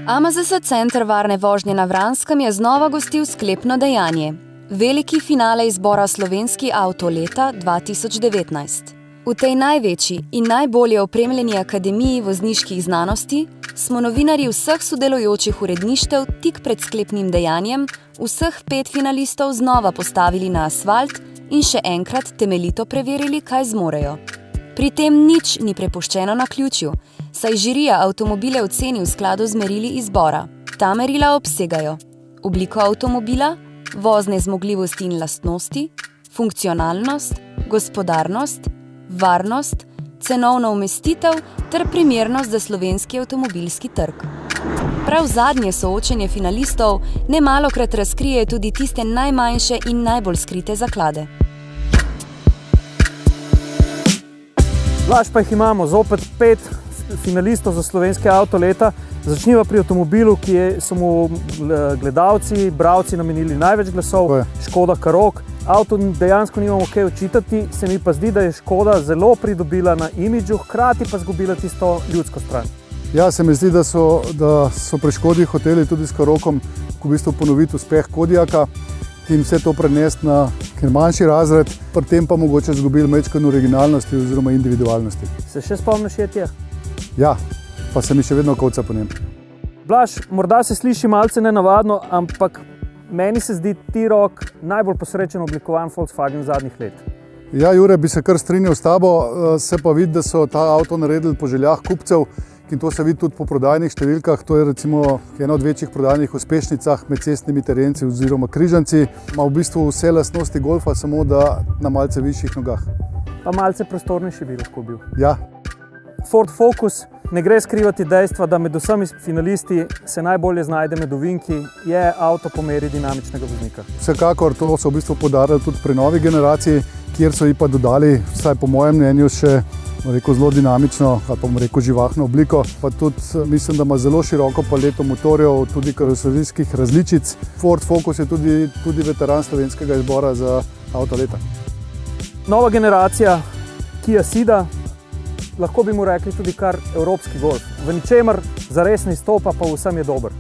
AMZS center varne vožnje na Vranskem je znova gostil sklepno dejanje. Veliki finale izbora Slovenski avto leta 2019. V tej največji in najbolje opremljeni akademiji vozniških znanosti smo novinarji vseh sodelujočih uredništev tik pred sklepnim dejanjem vseh 5 finalistov znova postavili na asfalt in še enkrat temeljito preverili, kaj zmorejo. Pri tem nič ni prepuščeno naključju, saj žirija avtomobile oceni v skladu z merili izbora. Ta merila obsegajo obliko avtomobila, vozne zmogljivosti in lastnosti, funkcionalnost, gospodarnost, varnost, cenovno umestitev ter primernost za slovenski avtomobilski trg. Prav zadnje soočenje finalistov nemalokrat razkrije tudi tiste najmanjše in najbolj skrite zaklade. Blaž pa jih imamo, zopet 5 finalistov za slovenske avto leta. Začniva pri avtomobilu, so mu gledalci, bralci namenili največ glasov, Škoda Karoq. Avto dejansko nimamo kaj očitati, se mi pa zdi, da je Škoda zelo pridobila na imidžu, hkrati pa zgubila tisto ljudsko stran. Ja, se mi zdi, da so pri Škodi hoteli tudi s Karoqom v bistvu ponoviti uspeh Kodiaka in vse to prenesti na manjši razred, pri tem pa mogoče zgubili majčkeno originalnosti oziroma individualnosti. Se še spomniš Jetija? Ja, pa se mi še vedno kovca po njem. Blaž, morda se sliši malce nenavadno, ampak meni se zdi T-Roc najbolj posrečen oblikovan Volkswagen zadnjih let. Ja, Jure, bi se kar strinjal s tabo, se pa vidi, da so ta avto naredili po željah kupcev in to se vidi tudi po prodajnih številkah. To je recimo ena od večjih prodajnih uspešnicah med cestnimi terenci oziroma križanci. Ima v bistvu vse lastnosti Golfa, samo da na malce višjih nogah. Pa malce prostornejši bi lahko bil. Ja. Ford Focus, ne gre skrivati dejstva, da med vsemi finalisti se najbolje znajde med ovinki, je avto po meri dinamičnega voznika. Vsekakor, to so v bistvu podarili tudi pri novi generaciji, kjer so ji pa dodali, vsaj po mojem mnenju, še zelo dinamično ali pa živahno obliko. Pa tudi mislim, da ima zelo široko paleto motorjev, tudi karoserijskih različic. Ford Focus je tudi veteran slovenskega izbora za avto leta. Nova generacija Kia Ceeda, lahko bi mu rekli tudi kar evropski Golf. V ničemer zares ne izstopa, pa vsem je dober.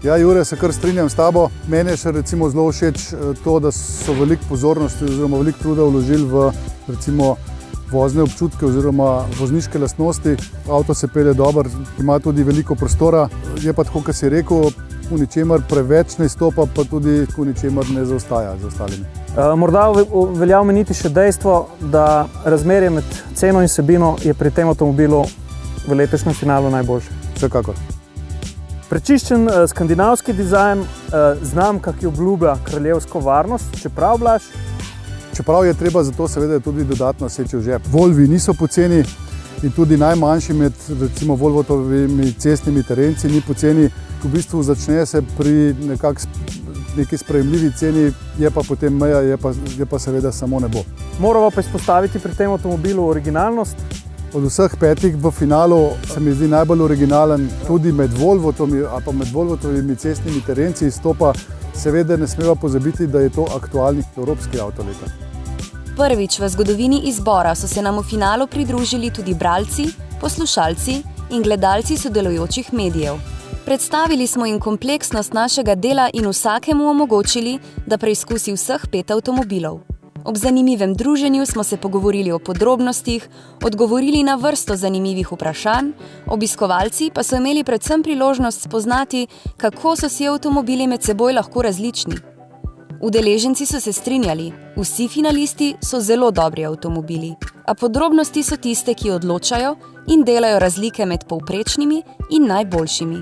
Ja, Jure, se kar strinjam s tabo. Meni je še recimo zelo všeč to, da so veliko pozornosti oziroma veliko truda vložili v recimo vozne občutke oziroma vozniške lastnosti. Avto se pelje dobro, ima tudi veliko prostora. Je pa tako, kot si rekel, v ničemer preveč ne izstopa, pa tudi v ničemer ne zaostaja za ostalimi. Morda velja omeniti še dejstvo, da razmerje med ceno in vsebino je pri tem avtomobilu v letošnjem finalu najboljše. Vsekakor. Prečiščen skandinavski dizajn, znamka, ki obljublja kraljevsko varnost, čeprav Blaž? Čeprav je treba za to seveda tudi dodatno seči v žep. Volvi niso poceni in tudi najmanjši med recimo Volvotovimi cestnimi terenci ni poceni. V bistvu začne se pri neki sprejemljivi ceni, je pa potem meja, je pa seveda samo nebo. Moramo pa izpostaviti pri tem avtomobilu originalnost. Od vseh 5 v finalu se mi zdi najbolj originalen tudi med Volvotovimi cestnimi terenci izstopa. Seveda ne smeva pozabiti, da je to aktualni evropski avto leta. Prvič v zgodovini izbora so se nam v finalu pridružili tudi bralci, poslušalci in gledalci sodelujočih medijev. Predstavili smo jim kompleksnost našega dela in vsakemu omogočili, da preizkusi vseh 5 avtomobilov. Ob zanimivem druženju smo se pogovorili o podrobnostih, odgovorili na vrsto zanimivih vprašanj, obiskovalci pa so imeli predvsem priložnost spoznati, kako so si avtomobili med seboj lahko različni. Udeleženci so se strinjali, vsi finalisti so zelo dobri avtomobili, a podrobnosti so tiste, ki odločajo in delajo razlike med povprečnimi in najboljšimi.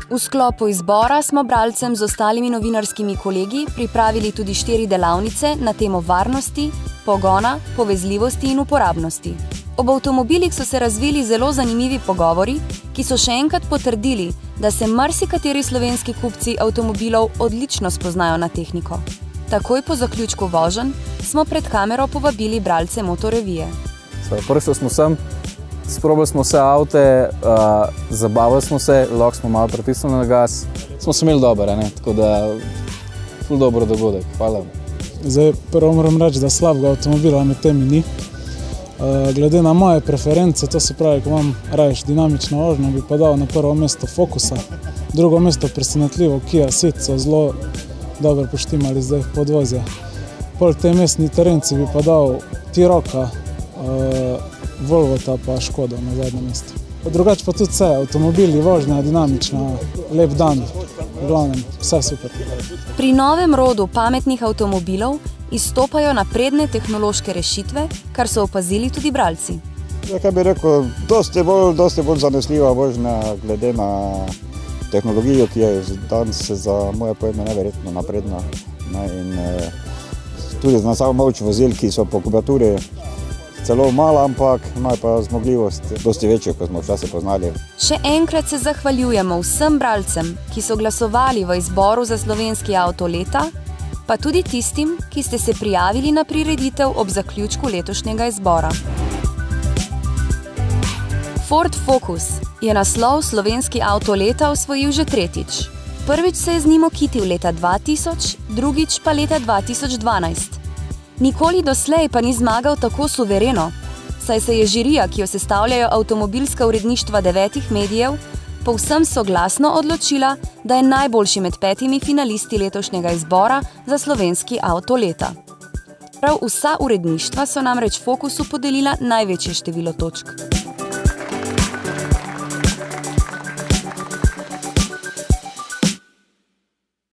V sklopu izbora smo bralcem z ostalimi novinarskimi kolegi pripravili tudi 4 delavnice na temo varnosti, pogona, povezljivosti in uporabnosti. Ob avtomobilih so se razvili zelo zanimivi pogovori, ki so še enkrat potrdili, da se marsikateri slovenski kupci avtomobilov odlično spoznajo na tehniko. Takoj po zaključku voženj smo pred kamero povabili bralce Motorevije. Prišli smo sem, sprobali smo vse avte, zabavali smo se, lahko smo malo pritisnili na gas. Smo se imeli dober, tako da ful dobro dogodek. Hvala. Zdaj, prvo moram reči, da slabega avtomobila med temi ni. Glede na moje preference, to se pravi, ko imam rajš dinamično vožnjo, bi pa dal na prvo mesto Focusa. Drugo mesto presenetljivo, Kia Ceed so zelo dobro poštimali zdaj podvozje. Poleg te mestni terenci bi pa dal T-Rocka, Volvota pa Škodo na zadnje mesto. Drugače pa tudi vse, avtomobili, vožnja, dinamična, lep dan, v glavnem, vse super. Pri novem rodu pametnih avtomobilov izstopajo napredne tehnološke rešitve, kar so opazili tudi bralci. Kaj bi rekel, dosti bolj zanesljiva vožnja glede na tehnologijo, ki je danes za moje pojme neverjetno napredna. In tudi na samo moč vozil, ki so po kubraturi celo mala, ampak imajo pa zmogljivost dosti večjo, kot smo včasih poznali. Še enkrat se zahvaljujemo vsem bralcem, ki so glasovali v izboru za slovenski avto leta, pa tudi tistim, ki ste se prijavili na prireditev ob zaključku letošnjega izbora. Ford Focus je naslov slovenski avto leta osvojil že tretjič. Prvič se je z njim okitil leta 2000, drugič pa leta 2012. Nikoli doslej pa ni zmagal tako suvereno, saj se je žirija, ki jo sestavljajo avtomobilska uredništva 9 medijev, povsem soglasno odločila, da je najboljši med 5 finalisti letošnjega izbora za slovenski avto leta. Prav vsa uredništva so namreč Focusu podelila največje število točk.